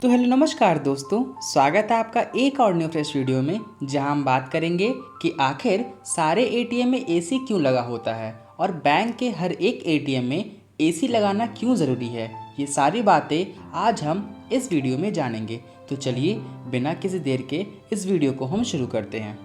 तो हेलो नमस्कार दोस्तों, स्वागत है आपका एक और न्यू फ्रेश वीडियो में जहां हम बात करेंगे कि आखिर सारे एटीएम में एसी क्यों लगा होता है और बैंक के हर एक एटीएम में एसी लगाना क्यों ज़रूरी है। ये सारी बातें आज हम इस वीडियो में जानेंगे। तो चलिए बिना किसी देर के इस वीडियो को हम शुरू करते हैं।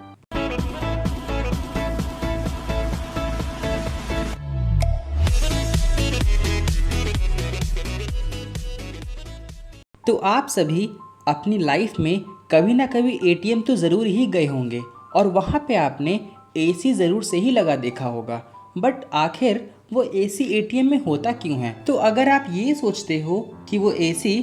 तो आप सभी अपनी लाइफ में कभी ना कभी एटीएम तो ज़रूर ही गए होंगे और वहाँ पे आपने एसी ज़रूर से ही लगा देखा होगा। बट आखिर वो एसी एटीएम में होता क्यों है? तो अगर आप ये सोचते हो कि वो एसी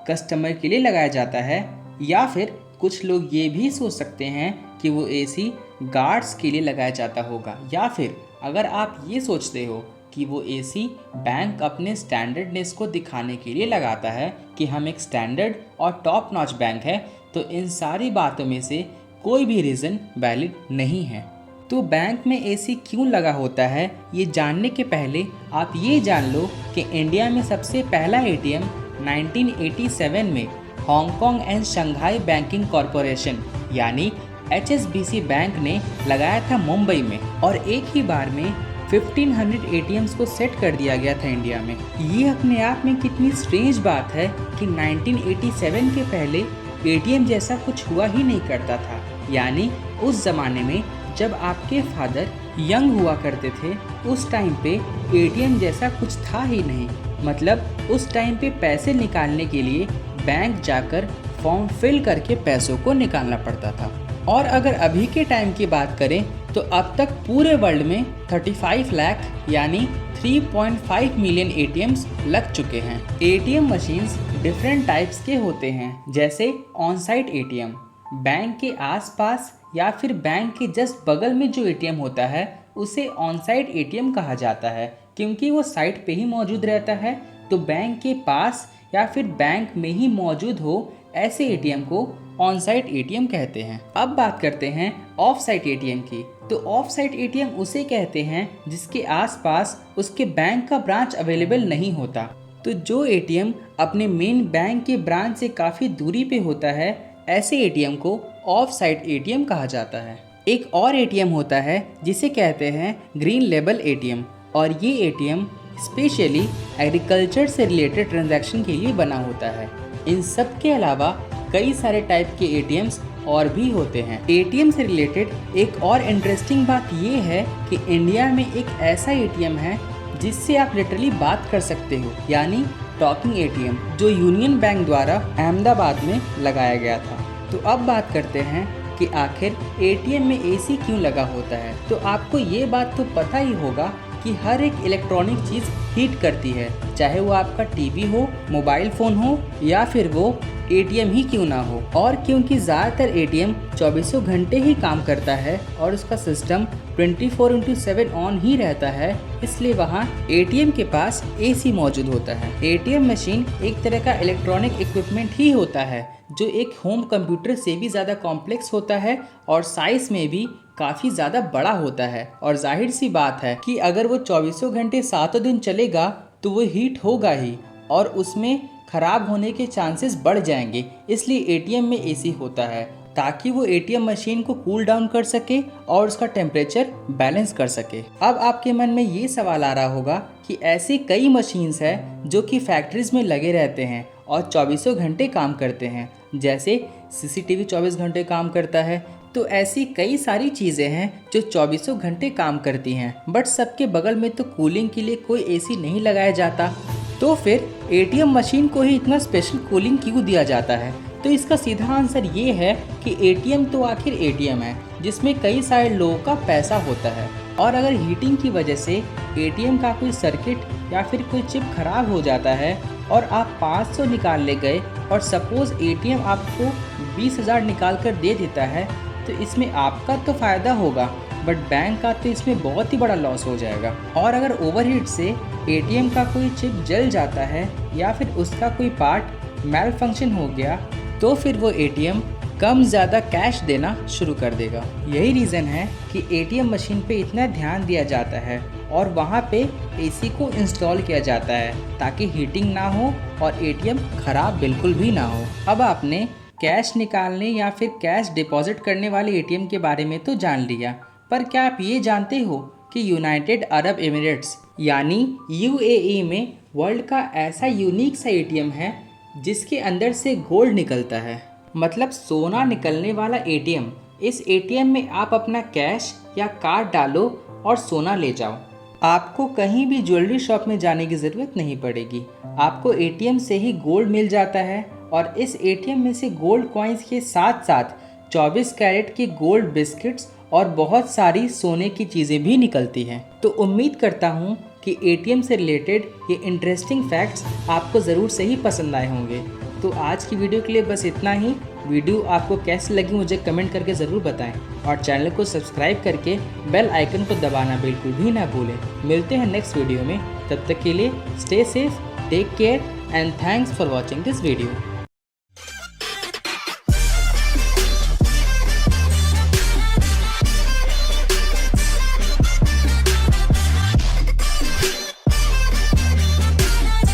कस्टमर के लिए लगाया जाता है, या फिर कुछ लोग ये भी सोच सकते हैं कि वो एसी गार्ड्स के लिए लगाया जाता होगा, या फिर अगर आप ये सोचते हो कि वो एसी बैंक अपने स्टैंडर्डनेस को दिखाने के लिए लगाता है कि हम एक स्टैंडर्ड और टॉप नॉच बैंक है, तो इन सारी बातों में से कोई भी रीज़न वैलिड नहीं है। तो बैंक में एसी क्यों लगा होता है, ये जानने के पहले आप ये जान लो कि इंडिया में सबसे पहला एटीएम 1987 में Hong Kong and Shanghai banking corporation यानी HSBC बैंक ने लगाया था मुंबई में, और एक ही बार में 1500 एटीएम्स को सेट कर दिया गया था इंडिया में। ये अपने आप में कितनी स्ट्रेंज बात है कि 1987 के पहले एटीएम जैसा कुछ हुआ ही नहीं करता था। यानी उस ज़माने में जब आपके फादर यंग हुआ करते थे, उस टाइम पे एटीएम जैसा कुछ था ही नहीं। मतलब उस टाइम पे पैसे निकालने के लिए बैंक जाकर फॉर्म फिल करके पैसों को निकालना पड़ता था। और अगर अभी के टाइम की बात करें तो अब तक पूरे वर्ल्ड में 35 लाख यानी 3.5 मिलियन एटीएम्स लग चुके हैं। एटीएम मशीन्स डिफरेंट टाइप्स के होते हैं, जैसे ऑन साइट एटीएम, बैंक के आसपास या फिर बैंक के जस्ट बगल में जो एटीएम होता है उसे ऑन साइट एटीएम कहा जाता है, क्योंकि वो साइट पे ही मौजूद रहता है। तो बैंक के पास या फिर बैंक में ही मौजूद हो ऐसे एटीएम को ऑन साइट एटीएम कहते हैं। अब बात करते हैं ऑफ साइट एटीएम की। तो ऑफ साइट एटीएम उसे कहते हैं जिसके आसपास उसके बैंक का ब्रांच अवेलेबल नहीं होता। तो जो एटीएम अपने मेन बैंक के ब्रांच से काफ़ी दूरी पे होता है, ऐसे एटीएम को ऑफ साइट एटीएम कहा जाता है। एक और एटीएम होता है जिसे कहते हैं ग्रीन लेबल एटीएम, और ये एटीएम स्पेशली एग्रीकल्चर से रिलेटेड ट्रांजैक्शन के लिए बना होता है। इन सब के अलावा कई सारे टाइप के एटीएम्स और भी होते हैं। एटीएम से रिलेटेड एक और इंटरेस्टिंग बात ये है कि इंडिया में एक ऐसा एटीएम है जिससे आप लिटरली बात कर सकते हो, यानी टॉकिंग एटीएम, जो यूनियन बैंक द्वारा अहमदाबाद में लगाया गया था। तो अब बात करते हैं कि आखिर एटीएम में एसी क्यों लगा होता है। तो आपको ये बात तो पता ही होगा कि हर एक इलेक्ट्रॉनिक चीज़ हीट करती है, चाहे वो आपका टीवी हो, मोबाइल फ़ोन हो, या फिर वो एटीएम ही क्यों ना हो। और क्योंकि ज़्यादातर एटीएम 24 घंटे ही काम करता है और उसका सिस्टम 24/7 ऑन ही रहता है, इसलिए वहाँ एटीएम के पास एसी मौजूद होता है। एटीएम मशीन एक तरह का इलेक्ट्रॉनिक इक्विपमेंट ही होता है जो एक होम कंप्यूटर से भी ज़्यादा कॉम्प्लेक्स होता है और साइज़ में भी काफ़ी ज़्यादा बड़ा होता है। और जाहिर सी बात है कि अगर वो 24 घंटे 7 दिन चलेगा तो वो हीट होगा ही, और उसमें ख़राब होने के चांसेस बढ़ जाएंगे। इसलिए एटीएम में एसी होता है ताकि वो एटीएम मशीन को कूल डाउन कर सके और उसका टेम्परेचर बैलेंस कर सके। अब आपके मन में ये सवाल आ रहा होगा कि ऐसी कई मशीन्स हैं जो कि फैक्ट्रीज में लगे रहते हैं और 24 घंटे काम करते हैं, जैसे सीसीटीवी 24 घंटे काम करता है। तो ऐसी कई सारी चीज़ें हैं जो 24 घंटे काम करती हैं, बट सबके बगल में तो कूलिंग के लिए कोई एसी नहीं लगाया जाता। तो फिर एटीएम मशीन को ही इतना स्पेशल कूलिंग क्यों दिया जाता है? तो इसका सीधा आंसर ये है कि एटीएम तो आखिर एटीएम है जिसमें कई सारे लोगों का पैसा होता है, और अगर हीटिंग की वजह से एटीएम का कोई सर्किट या फिर कोई चिप खराब हो जाता है और आप 500 निकाल ले गए और सपोज़ एटीएम आपको 20,000 निकाल कर दे देता है, तो इसमें आपका तो फ़ायदा होगा, बट बैंक का तो इसमें बहुत ही बड़ा लॉस हो जाएगा। और अगर ओवरहीट से एटीएम का कोई चिप जल जाता है या फिर उसका कोई पार्ट मैल फंक्शन हो गया, तो फिर वो एटीएम कम ज़्यादा कैश देना शुरू कर देगा। यही रीज़न है कि एटीएम मशीन पे इतना ध्यान दिया जाता है और वहाँ पे एसी को इंस्टॉल किया जाता है ताकि हीटिंग ना हो और एटीएम ख़राब बिल्कुल भी ना हो। अब आपने कैश निकालने या फिर कैश डिपॉजिट करने वाले एटीएम के बारे में तो जान लिया, पर क्या आप ये जानते हो कि यूनाइटेड अरब एमिरेट्स यानी यूएई में वर्ल्ड का ऐसा यूनिक सा एटीएम है जिसके अंदर से गोल्ड निकलता है, मतलब सोना निकलने वाला एटीएम। इस एटीएम में आप अपना कैश या कार्ड डालो और सोना ले जाओ। आपको कहीं भी ज्वेलरी शॉप में जाने की ज़रूरत नहीं पड़ेगी, आपको एटीएम से ही गोल्ड मिल जाता है। और इस एटीएम में से गोल्ड कॉइन्स के साथ साथ 24 कैरेट की गोल्ड बिस्किट्स और बहुत सारी सोने की चीज़ें भी निकलती हैं। तो उम्मीद करता हूँ कि एटीएम से रिलेटेड ये इंटरेस्टिंग फैक्ट्स आपको ज़रूर से ही पसंद आए होंगे। तो आज की वीडियो के लिए बस इतना ही। वीडियो आपको कैसी लगी मुझे कमेंट करके ज़रूर बताएं और चैनल को सब्सक्राइब करके बेल आइकन को दबाना बिल्कुल भी ना भूलें। मिलते हैं नेक्स्ट वीडियो में, तब तक के लिए stay safe, take care and thanks for watching this video.